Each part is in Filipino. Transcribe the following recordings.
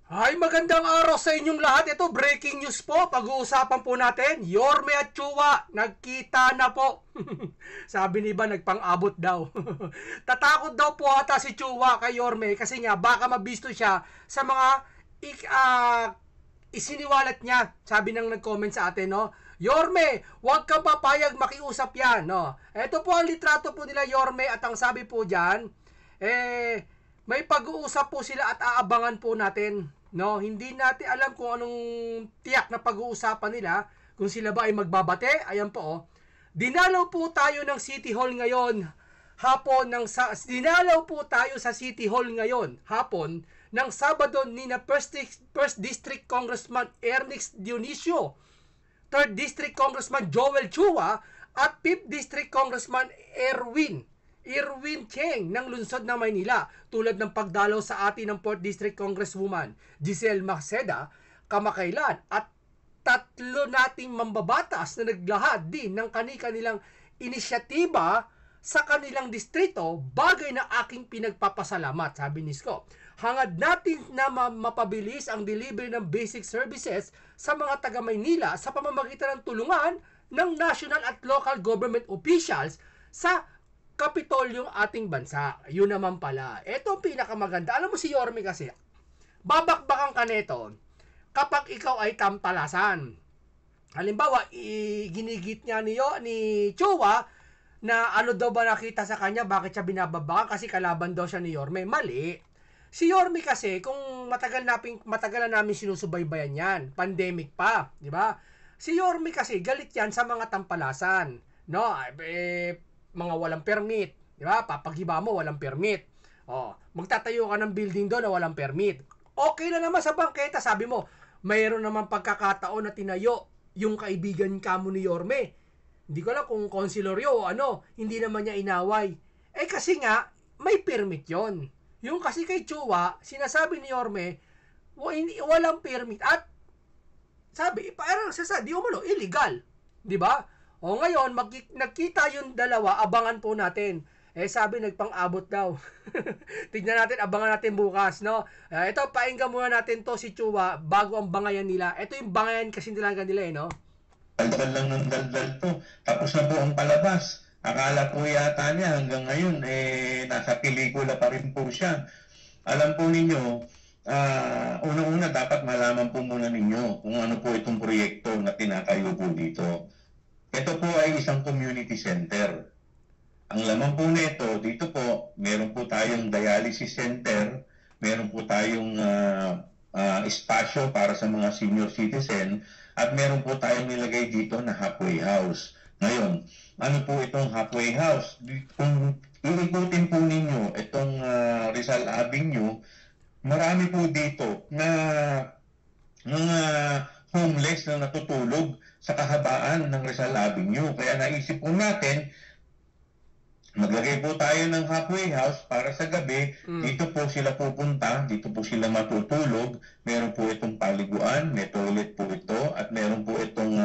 Ay, magandang araw sa inyong lahat. Ito, breaking news po. Pag-uusapan po natin, Yorme at Chua, nagkita na po. Sabi ni Iba, nagpang-abot daw. Tatakot daw po ata si Chua kay Yorme kasi nga, baka mabisto siya sa mga isiniwalat niya. Sabi nang nag-comment sa atin, no? Yorme, huwag kang papayag makiusap yan, no? Ito po ang litrato po nila, Yorme, at ang sabi po dyan, may pag-uusap po sila at aabangan po natin. No, hindi natin alam kung anong tiyak na pag-uusapan nila, kung sila ba ay magbabate. Ayan po, oh. Dinalaw po tayo ng City Hall ngayon hapon dinalaw po tayo sa City Hall ngayon hapon ng Sabado ni na 1st District Congressman Ernix Dionisio, 3rd District Congressman Joel Chua at 5th District Congressman Erwin Cheng ng lungsod ng Maynila, tulad ng pagdalaw sa atin ng 4th District Congresswoman Giselle Maceda kamakailan, at tatlo nating mambabatas na naglahad din ng kanilang inisyatiba sa kanilang distrito, bagay na aking pinagpapasalamat, sabi ni Isko. Hangad natin na mapabilis ang delivery ng basic services sa mga taga Maynila sa pamamagitan ng tulungan ng national at local government officials sa Kapitolyong ating bansa. Yun naman pala. Ito ang pinakamaganda. Alam mo si Yorme kasi, babakbakan ka neto kapag ikaw ay tampalasan. Halimbawa, ginigit niya ni Chua na ano daw ba nakita sa kanya, bakit siya binababakan, kasi kalaban daw siya ni Yorme. Mali. Si Yorme kasi, kung matagal na namin sinusubaybayan yan, pandemic pa, di ba? Si Yorme kasi, galit yan sa mga tampalasan. No? Mga walang permit, di ba? Papagiba mo, walang permit. Oh, magtatayo ka ng building doon na walang permit. Okay na naman sa bangketa, sabi mo, mayroon naman pagkakataon na tinayo yung kaibigan kamo ni Yorme. Hindi ko alam kung konsiloryo o ano, hindi naman niya inaway. Kasi nga, may permit yon. Yung kasi kay Chua, sinasabi ni Yorme, walang permit. At sabi, parang di umano, illegal. Di ba? O ngayon, nagkita yung dalawa, abangan po natin. Sabi, nagpang-abot daw. Tignan natin, abangan natin bukas, no? Ito, painggan muna natin to si Chua bago ang bangayan nila. Ito yung bangayan kasi nila, no? Daldal lang ng daldal to. Tapos na po ang palabas. Akala po yata niya hanggang ngayon, nasa pelikula pa rin po siya. Alam po ninyo, unang-una dapat malaman po muna ninyo kung ano po itong proyekto na tinatayo po dito. Ito po ay isang community center. Ang laman po nito, dito po, meron po tayong dialysis center, meron po tayong espasyo para sa mga senior citizen, at meron po tayong nilagay dito na halfway house. Ngayon, ano po itong halfway house? Kung iikutin po ninyo itong Rizal Avenue, marami po dito na mga homeless na natutulog sa kahabaan ng Rizal Avenue. Kaya naisip po natin, maglagay po tayo ng halfway house para sa gabi. Dito po sila pupunta, dito po sila matutulog. Meron po itong paliguan, may toilet po ito, at meron po itong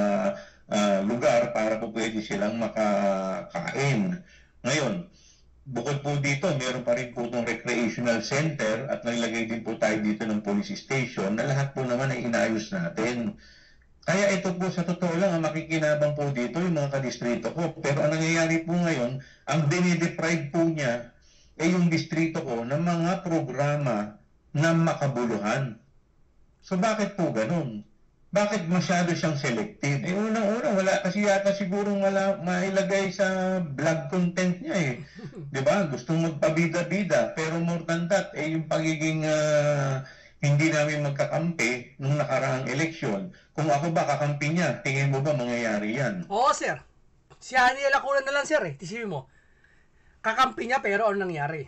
lugar para po pwede silang makakain. Ngayon, bukod po dito, meron pa rin po itong recreational center, at nilagay din po tayo dito ng police station na lahat po naman ay inayos natin. Kaya ito po sa totoo lang, ang makikinabang po dito yung mga kadistrito ko. Pero ang nangyayari po ngayon, ang dinideprive po niya ay yung distrito ko ng mga programa na makabuluhan. So bakit po ganun? Bakit masyado siyang selective? Unang-una, wala kasi yata sigurong mailagay sa vlog content niya eh. Diba? Gustong magpabida-bida. Pero more than that, yung pagiging hindi namin magkakampi nung nakaraang eleksyon. Kung ako ba kakampi niya, tingin mo ba mangyayari yan? Oo, sir. Si Hani Alacuran na lang, sir, Tisipin mo. Kakampi niya, pero ano nangyari?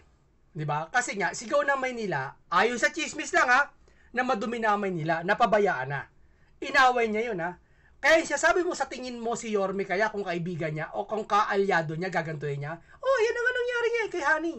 Diba? Kasi nga, sigaw ng Maynila, ayon sa chismis lang, na madumi na ang Maynila, napabayaan na. Inaway niya yun, Kaya siya, sabi mo sa tingin mo si Yorme, kaya kung kaibigan niya, o kung kaalyado niya, gagantuin niya, yan ang nangyari niya kay Hani.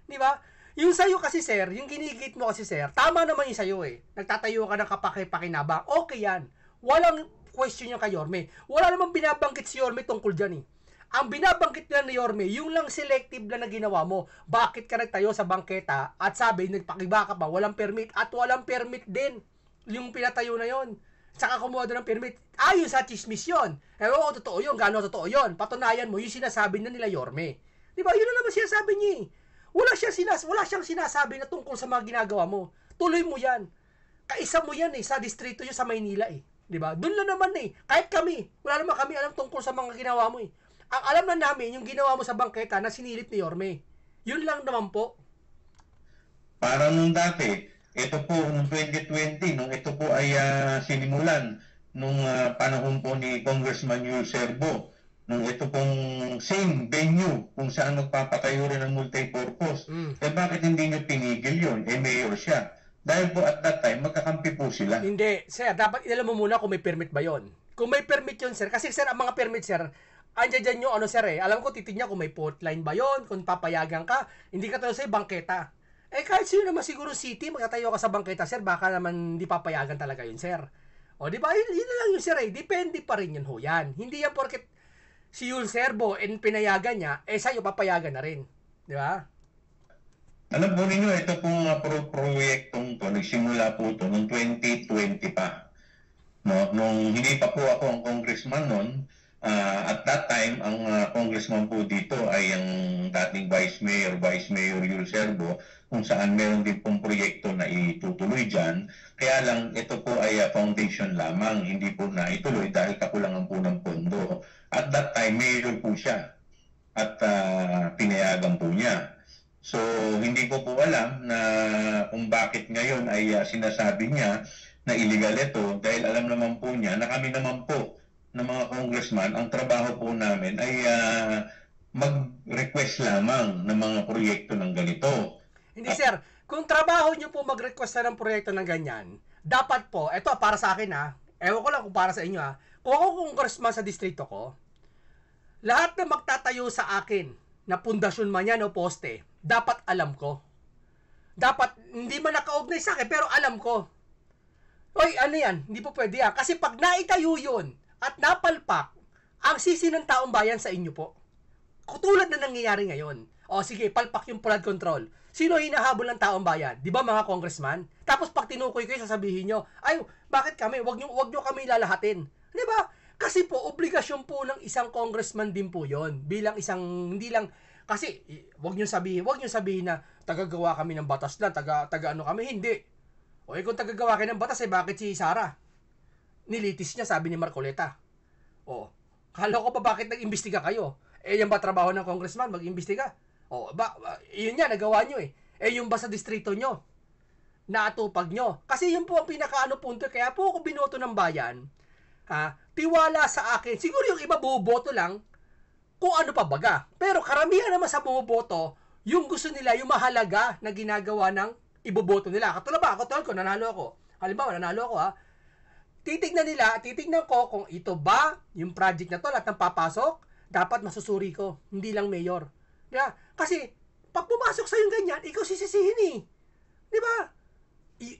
Diba? Yung sa'yo kasi, sir, yung ginigit mo kasi, sir, tama naman yung sa'yo Nagtatayo ka ng kapaki-pakinabang. Okay yan. Walang question yung kay Yorme. Wala namang binabanggit si Yorme tungkol dyan Ang binabanggit nila ni Yorme, yung lang selective lang na ginawa mo. Bakit ka nagtayo sa bangketa at sabi, nagpakiba ka pa, walang permit at walang permit din yung pinatayo na yon. Saka kumuha doon ng permit. Ayon sa chismis yun. Oo, totoo yun. Gano'n totoo yun. Patunayan mo yung sinasabi na nila Yorme. Di ba? Yun na naman sinasabi niya eh. Wala siyang sinasabi na tungkol sa mga ginagawa mo. Tuloy mo yan. Kaisa mo yan eh. Sa distrito yun sa Maynila eh. Di ba? Doon lang naman eh. Kahit kami. Wala naman kami alam tungkol sa mga ginawa mo eh. Ang alam na namin, yung ginawa mo sa bangketa na sinilip ni Yorme. Yun lang naman po. Parang nung dati, ito po, noong 2020, nung ito po ay sinimulan, nung panahon po ni Congressman Yul Serbo, nung ito pong same venue kung saan magpapatayo rin ng multi-purpose. Bakit hindi nyo pinigil yun? Mayor siya. Dahil po at that time, magkakampi po sila. Hindi, sir, dapat ilalam mo muna kung may permit ba yon. Kung may permit yun, sir, kasi sir, ang mga permit, sir, andyan dyan yung sir alam ko titignan kung may port line ba yon, kung papayagan ka, hindi ka tayo sa bangketa. Kahit sino naman siguro city, magtatayo ka sa bangketa, sir, baka naman hindi papayagan talaga yun, sir. O, di ba? Yun na lang yun, sir, depende pa rin yun, ho, yan. Hindi yan porket si Yul Serbo pinayagan niya, sa'yo papayagan na rin. Di ba? Alam po ninyo, ito pong proyektong to, nagsimula po to noong 2020 pa. No? Nung hindi pa po ako ang congressman noon, at that time, ang congressman po dito ay ang dating Vice Mayor Yul Serbo, kung saan meron din pong proyekto na itutuloy dyan. Kaya lang, ito po ay foundation lamang, hindi po na ituloy dahil kakulangan po ng pondo. At that time, mayor po siya at pinayagan po niya. So, hindi ko po alam na kung bakit ngayon ay sinasabi niya na illegal ito dahil alam naman po niya na kami naman po ng mga congressman, ang trabaho po namin ay mag-request lamang ng mga proyekto ng ganito. Hindi sir, kung trabaho nyo po mag-request na ng proyekto ng ganyan, dapat po, eto para sa akin ewan ko lang kung para sa inyo kung ako congressman sa distrito ko, lahat na magtatayo sa akin na pundasyon man yan o poste, dapat alam ko. Dapat, hindi man nakaugnay sa akin, pero alam ko. Oy, ano yan? Hindi po pwede yan. Kasi pag naitayo yun, at napalpak, ang sisi ng taong bayan sa inyo po. Katulad na nangyayari ngayon. O sige, palpak yung flood control. Sino hinahabol ng taong bayan? Di ba mga congressman? Tapos pag tinukoy kayo, sasabihin nyo, ay, bakit kami? Wag nyo kami lalahatin. Di ba? Kasi po, obligasyon po ng isang congressman din po yon. Bilang isang, hindi lang, kasi, wag nyo sabihin na, tagagawa kami ng batas lang, taga ano kami, hindi. O kung tagagawa kayo ng batas, bakit si Sara? Nilitis niya, sabi ni Marcoleta. O, kala ko pa bakit nag-imbestiga kayo? Yan ba trabaho ng congressman, mag-imbestiga? O, yun nga, nagawa nyo yung ba sa distrito nyo? Naatupag nyo. Kasi yun po ang pinakaano punto, kaya po ako binoto ng bayan, tiwala sa akin. Siguro yung iba buboto lang, kung ano pa baga. Pero karamihan naman sa buboto, yung gusto nila, yung mahalaga na ginagawa ng iboboto nila. Katulad ko, nanalo ako. Halimbawa, nanalo ako titignan ko kung ito ba yung project na to, lahat ng papasok, dapat masusuri ko, hindi lang mayor. Yeah? Kasi, pag pumasok sa yung ganyan, ikaw sisisihin Di ba?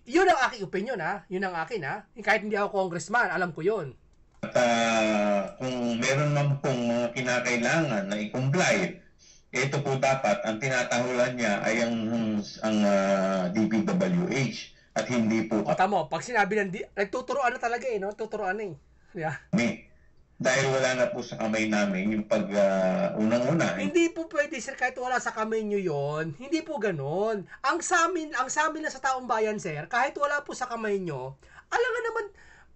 Yun ang aking opinion Yun ang akin Kahit hindi ako congressman, alam ko yun. At kung meron man pong mga kinakailangan na i-comply, ito po dapat, ang tinatahulan niya ay ang DPWH. At hindi po tamo, pag sinabi nagtuturoan na talaga no? Tuturoan na Yeah. Dahil wala na po sa kamay namin yung pag unang-una. Hindi po pwede sir, kahit wala sa kamay nyo yon. Hindi po ganon. Ang sa amin na sa taong bayan sir, kahit wala po sa kamay nyo, alam nga naman,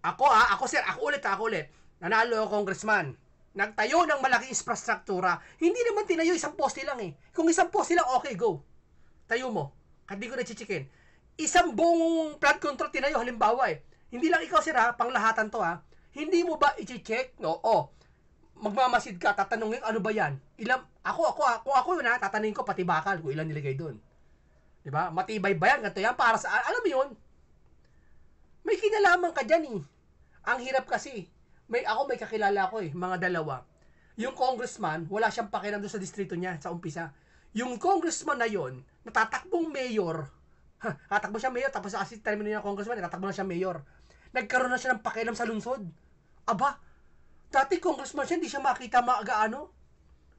ako sir, ako ulit. Nanalo ako congressman. Nagtayo ng malaking infrastruktura. Hindi naman tinayo isang poste lang Kung isang poste lang, okay, go. Tayo mo. Hindi ko na-chichikin. Isang buong flood control tinayo, halimbawa Hindi lang ikaw sir panglahatan to Hindi mo ba i-check? Oo. Magmamasid ka, tatanungin ano ba yan? Kung ako tatanungin ko pati bakal kung ilan nilagay doon. 'Di ba? Matibay ba yan? Ganito yan para sa alam mo 'yun? May kinalaman ka diyan Ang hirap kasi. May kakilala ko mga dalawa. Yung congressman, wala siyang pakialam doon sa distrito niya sa umpisa. Yung congressman na 'yon, natatakbong mayor. Tatakbo siya mayor, tapos kasi termino niya congressman, tatakbo na siya mayor. Nagkaroon na siya ng pakialam sa lungsod. Aba, dati congressman siya, hindi siya makita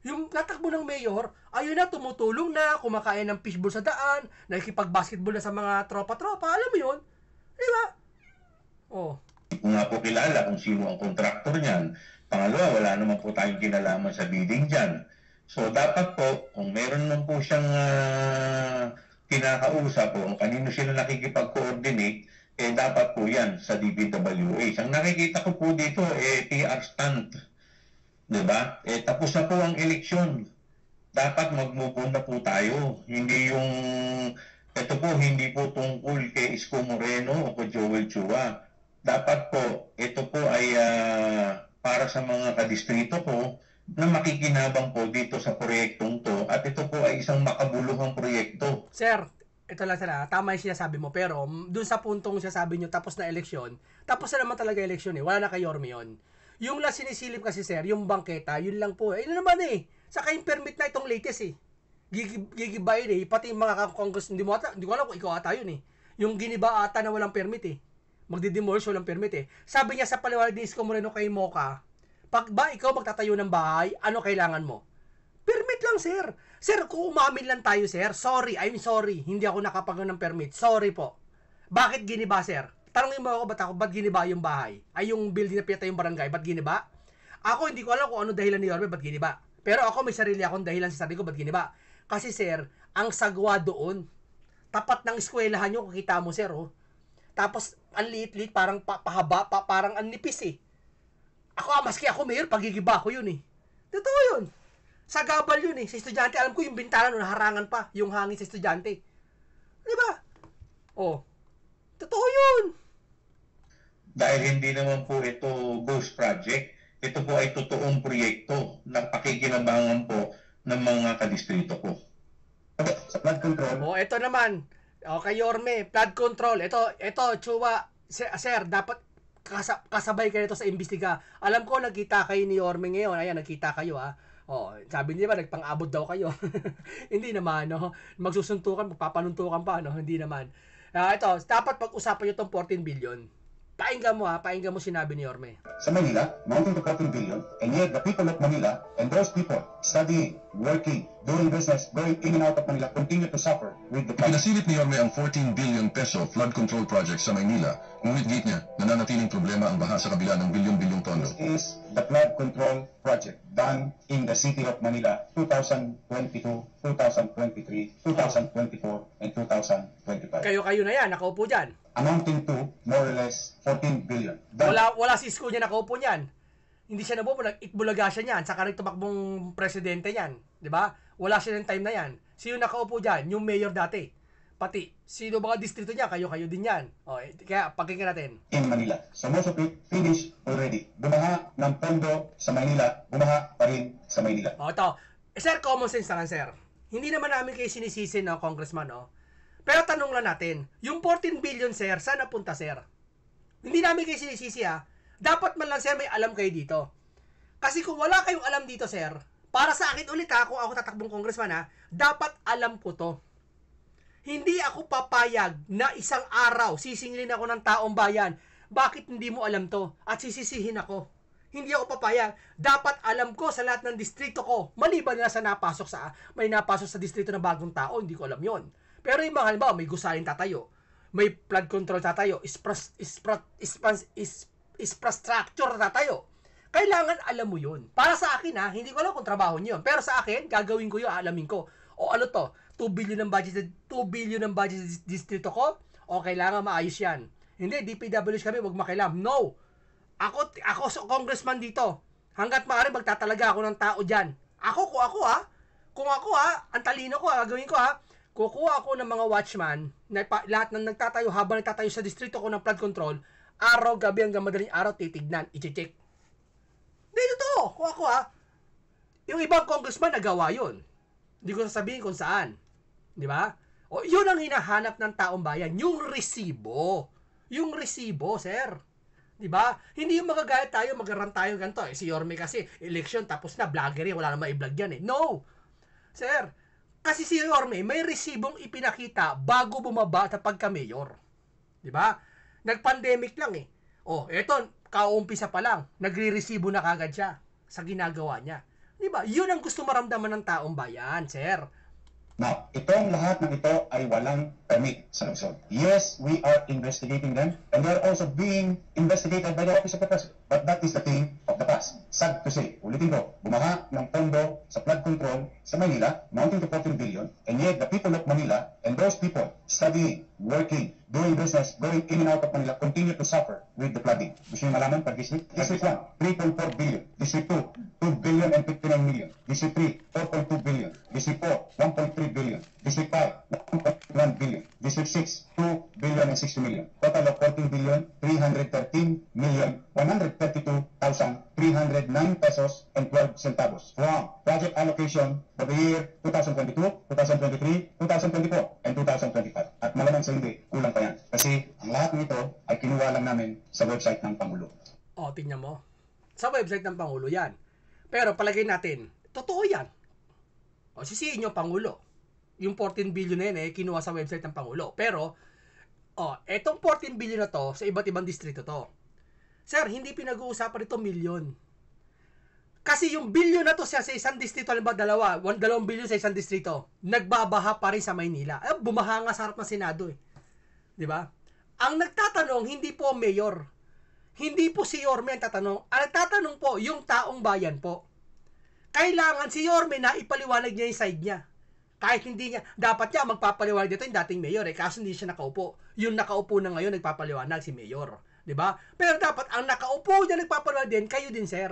Yung natakbo ng mayor, ayun na, tumutulong na, kumakain ng fishball sa daan, nakikipag-basketball na sa mga tropa-tropa, alam mo yun? Di ba? Oh. Hindi ko nga po kilala kung sino ang kontraktor niyan. Pangalawa, wala naman po tayong kinalaman sa bidding dyan. So, dapat po, kung meron naman po siyang kinakausap po, kung kanino sila nakikipag-coordinate, dapat po yan sa DPWH. Ang nakikita ko po dito, PR stunt. Diba? Tapos na po ang eleksyon. Dapat mag-move on na po tayo. Hindi yung, ito po, hindi po tungkol kay Isko Moreno o kay Joel Chua. Dapat po, ito po ay para sa mga kadistrito ko na makikinabang po dito sa proyektong to. At ito po ay isang makabuluhang proyekto. Sir, ito lang sana, tama yung sinasabi mo. Pero, dun sa puntong sinasabi nyo, tapos na eleksyon, tapos na naman talaga eleksyon eh. Wala na kay Yorme yun. Yung lang sinisilip kasi sir, yung bangketa, yun lang po. Ayun naman eh. Saka yung permit na itong latest eh. Gigibayin eh. Pati yung mga congress, hindi ko alam kung ikaw ata yun eh. Yung giniba ata na walang permit eh. Magdidemolish walang permit eh. Sabi niya sa paliwanag ni Isko Moreno kay Mocha, pag ba ikaw magtatayo ng bahay, ano kailangan mo? Permit lang sir. Sir, kung umamin lang tayo sir, sorry, I'm sorry. Hindi ako nakapagawa ng permit. Sorry po. Bakit giniba sir? Tanongin mo ako, ba't giniba yung bahay? Ay, yung building na pinatay yung barangay, ba't giniba? Ako, hindi ko alam kung ano dahilan ni Yorme, ba't giniba? Pero ako, may sarili akong dahilan sa sarili ko, ba't giniba? Kasi, sir, ang sagwa doon, tapat ng eskwelahan nyo, kakita mo, sir, oh. Tapos, ang liit-liit, parang pahaba, parang ang nipis, eh. Ako, maski ako, mayor, pagigiba ko yun, eh. Totoo yun. Sa gabal yun, eh. Sa estudyante, alam ko yung bintana, no, naharangan pa, yung hangin sa estudyante. Di ba? Oh. Totoo yun. Dahil hindi naman po ito ghost project, ito po ay totoong proyekto na pakikinabangan po ng mga kadistrito ko. Sa flood control. Ito naman. Okay, Yorme, flood control. Ito, Chua, sir, dapat kasabay kayo nito sa imbestiga. Alam ko, nagkita kayo ni Yorme ngayon. Ayan, nagkita kayo, ha. Sabi niya ba, nagpang-abot daw kayo. Hindi naman, no? Magsusuntukan, magpapanuntukan pa, no? Hindi naman. Ito, dapat pag-usapan nyo itong 14 billion. Painggan mo sinabi ni Yorme. Sa Manila, mounting to 14 billion, and yet the people of Manila and those people studying, working, doing business, going in and out of Manila continue to suffer with the Pinasilip ni Yorme ang 14 billion peso flood control project sa Maynila, ngunit git niya, nananatiling problema ang baha sa kabila ng bilyon-bilyong tono. This is the flood control project done in the city of Manila 2022, 2023, 2024, and 2025. Kayo na yan, nakaupo dyan. Amounting to more or less 14 billion. Wala si Isko niya nakaupo niyan. Hindi siya nabubo, nag-itbulaga siya niyan, saka nagtumakbong presidente niyan, 'di ba? Wala siya ng time na yan. Sino nakaupo diyan? Yung mayor dati. Pati sino mga distrito niya, kayo din yan. Kaya pakinggan natin. In Manila. So most of it finished already. Bumaha ng pondo sa Manila, bumaha pa rin sa Manila. Ito. Sir, common sense lang, sir. Hindi naman namin kayo sinisisi, no, congressman, no? Pero tanong lang natin, yung 14 billion, sir, saan napunta, sir? Hindi namin kayo sinisisi, ha? Dapat man lang, sir, may alam kayo dito. Kasi kung wala kayong alam dito, sir, para sa akin ulit, ha, kung ako tatakbong congressman, ha, dapat alam ko to. Hindi ako papayag na isang araw sisingilin ako ng taong bayan. Bakit hindi mo alam to? At sisisihin ako. Hindi ako papayag. Dapat alam ko sa lahat ng distrito ko. Maliban na sa may napasok sa distrito na bagong tao, hindi ko alam yon. Pero yung mga halimbawa, may gusaling tatayo, may flood control tatayo, infrastructure tatayo. Kailangan alam mo yun. Para sa akin, ha, hindi ko alam kung trabaho niyo. Pero sa akin, gagawin ko yun, alamin ko. O ano to, 2 billion ng budget sa distrito ko, o kailangan maayos yan. Hindi, DPWH kami, wag makialam. No! Ako congressman dito. Hanggat maaari, magtatalaga ako ng tao dyan. Kung ako, ang talino ko, gagawin ko, kukuha ako ng mga watchman, na lahat ng nagtatayo, habang nagtatayo sa distrito ko ng flood control, araw, gabi, hanggang madaling araw, titignan, i-check. Dito to, kung ako, yung ibang congressman, nagawa yun. Hindi ko sasabihin kung saan. Di ba? O, yun ang hinahanap ng taong bayan, yung resibo. Yung resibo, sir. Di ba? Hindi yung magagayat tayo, magaran tayo ganito. Si Yorme kasi, election, tapos na, vlogger yan, wala na maiblag yan, No! Sir, kasi si Yorme, may resibong ipinakita bago bumaba sa pagka-mayor. Di ba? Nag-pandemic lang eto, kauumpisa pa lang, nagre-resibo na kagad siya sa ginagawa niya. Di ba? Yun ang gusto maramdaman ng taong bayan, sir. Now, itong lahat ng ito ay walang permit sa Luzon. Yes, we are investigating them, and they are also being investigated by the Office of the President. But that is the thing of the past. Sad to say, ulitin ko, bumaha ng pondo sa flood control sa Manila, mounting to 14 billion, and yet the people of Manila, and those people studying, working, doing business, going in and out of Manila, continue to suffer with the flooding. Gusto nyo malaman per district? District 1, 3.4 billion. District 2, 2 billion and 59 million. District 3, 4.2 billion. District 4, 1.3 billion. District 5, 1.1 billion. District 6, 2 billion and 60 million. Total of 14 billion, 313 million, 132,309 pesos and 12 centavos from project allocation for the year 2022, 2023, 2024, and 2025. At malamang sa hindi, kulang pa yan. Kasi ang lahat nito ay kinuha lang namin sa website ng Pangulo. O, tingnan mo. Sa website ng Pangulo yan. Pero palagay natin, totoo yan. O, sisihin nyo Pangulo. Yung 14 billion na yan kinuha sa website ng Pangulo. Pero, etong 14 billion na to, sa iba't ibang distrito to. Sir, hindi pinag-uusapan ito milyon. Kasi yung billion na to sa isang distrito, halimbawa 2 billion sa isang distrito, nagbabaha pa rin sa Maynila. Bumaha nga sa harap ng Senado eh. Di ba? Ang nagtatanong, hindi po mayor. Hindi po si Yorme ang tatanong. Ang nagtatanong po, yung taong bayan po. Kailangan si Yorme na ipaliwanag niya yung side niya. Kahit hindi niya, dapat niya magpapaliwanag dito yung dating mayor kaso hindi siya nakaupo. Yung nakaupo na ngayon nagpapaliwanag si mayor, 'di ba? Pero dapat ang nakaupo niya nagpapaliwanag din, kayo din, sir.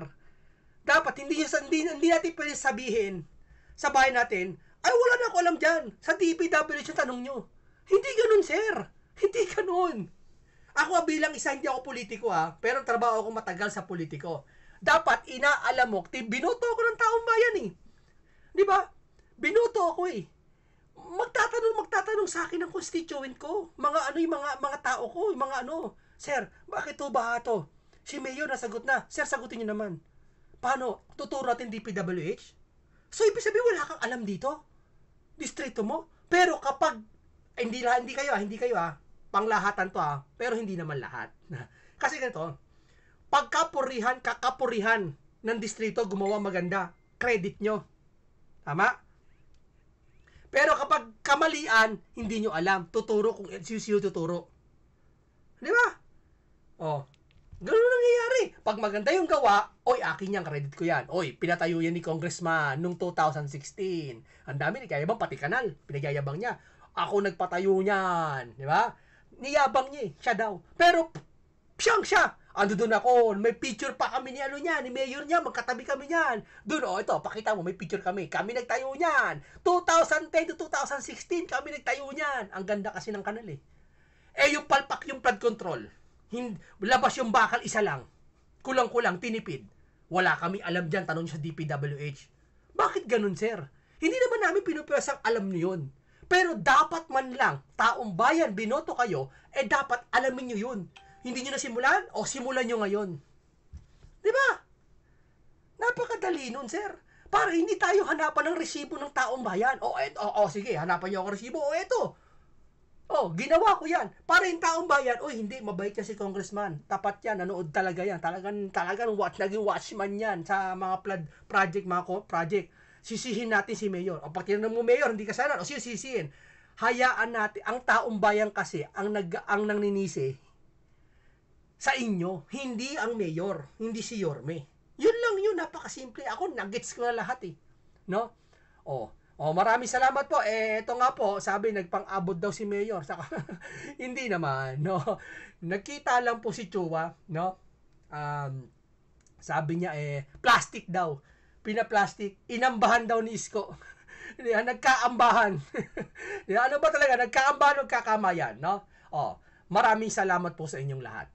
Dapat hindi natin pwede sabihin sa bahay natin, ay wala na ako alam diyan. Sa DPWH yung tanong niyo. Hindi ganoon, sir. Hindi ganoon. Ako bilang isa hindi ako politiko pero trabaho ko matagal sa politiko. Dapat inaalam mo, binoto ako ng taong bayan eh. 'Di ba? Binoto ako eh. Magtatanong sa akin ng constituent ko. Yung mga tao ko, yung mga Sir, bakit to ba to? Si Mayor nasagot na. Sir, sagutin niyo naman. Paano? Tuturo natin DPWH? So, ibig sabihin wala kang alam dito? Distrito mo? Pero kapag, hindi kayo panglahatan to pero hindi naman lahat. Kasi ganito, kakapurihan ng distrito gumawa maganda, credit nyo. Tama? Pero kapag kamalian, hindi nyo alam. Tuturo kung sino tuturo. Di ba? Ganun nangyayari. Pag maganda yung gawa, akin yan, credit ko yan. Pinatayo yan ni Congressman nung 2016. Ang dami, nagkayabang pati kanal. Pinagyayabang niya. Ako nagpatayo niyan. Di ba? Niyabang niya siya daw. Pero, siya. Ando doon ako, may picture pa kami ni ni mayor niya, magkatabi kami niyan. Doon, ito, pakita mo, may picture kami. Kami nagtayo niyan. 2010 to 2016, kami nagtayo niyan. Ang ganda kasi ng kanal eh. Yung palpak yung flood control. Labas yung bakal, isa lang. Kulang-kulang, tinipid. Wala kami alam dyan, tanong sa DPWH. Bakit ganun, sir? Hindi naman namin pinupwesang alam niyo yun. Pero dapat man lang, taong bayan, binoto kayo, dapat alamin niyo yun. Hindi nyo nasimulan? Simulan nyo ngayon. Di ba? Napakadali nun, sir. Para hindi tayo hanapan ng resibo ng taong bayan. Sige, hanapan nyo ako resibo. Eto. Ginawa ko yan. Para yung taong bayan, hindi, mabait yan si Congressman. Tapat yan, nanood talaga yan. Talagang naging watchman yan sa mga flood project, project. Sisihin natin si Mayor. Pag tinanong mo, Mayor, hindi kasalanan. Sisihin. Hayaan natin, ang taong bayan kasi, ang nangninisi, sa inyo, hindi ang mayor, hindi si Yorme. Yun lang yun, napakasimple. Ako, nagets ko na lahat eh. No? Maraming salamat po. Ito nga po, sabi, nagpang-abot daw si mayor. Saka, hindi naman, no? Nagkita lang po si Chua, no? Sabi niya, plastic daw. Pinaplastic. Inambahan daw ni Isko. Nagkaambahan. Ano ba talaga? Nagkaambahan o kakamayan, no? Maraming salamat po sa inyong lahat.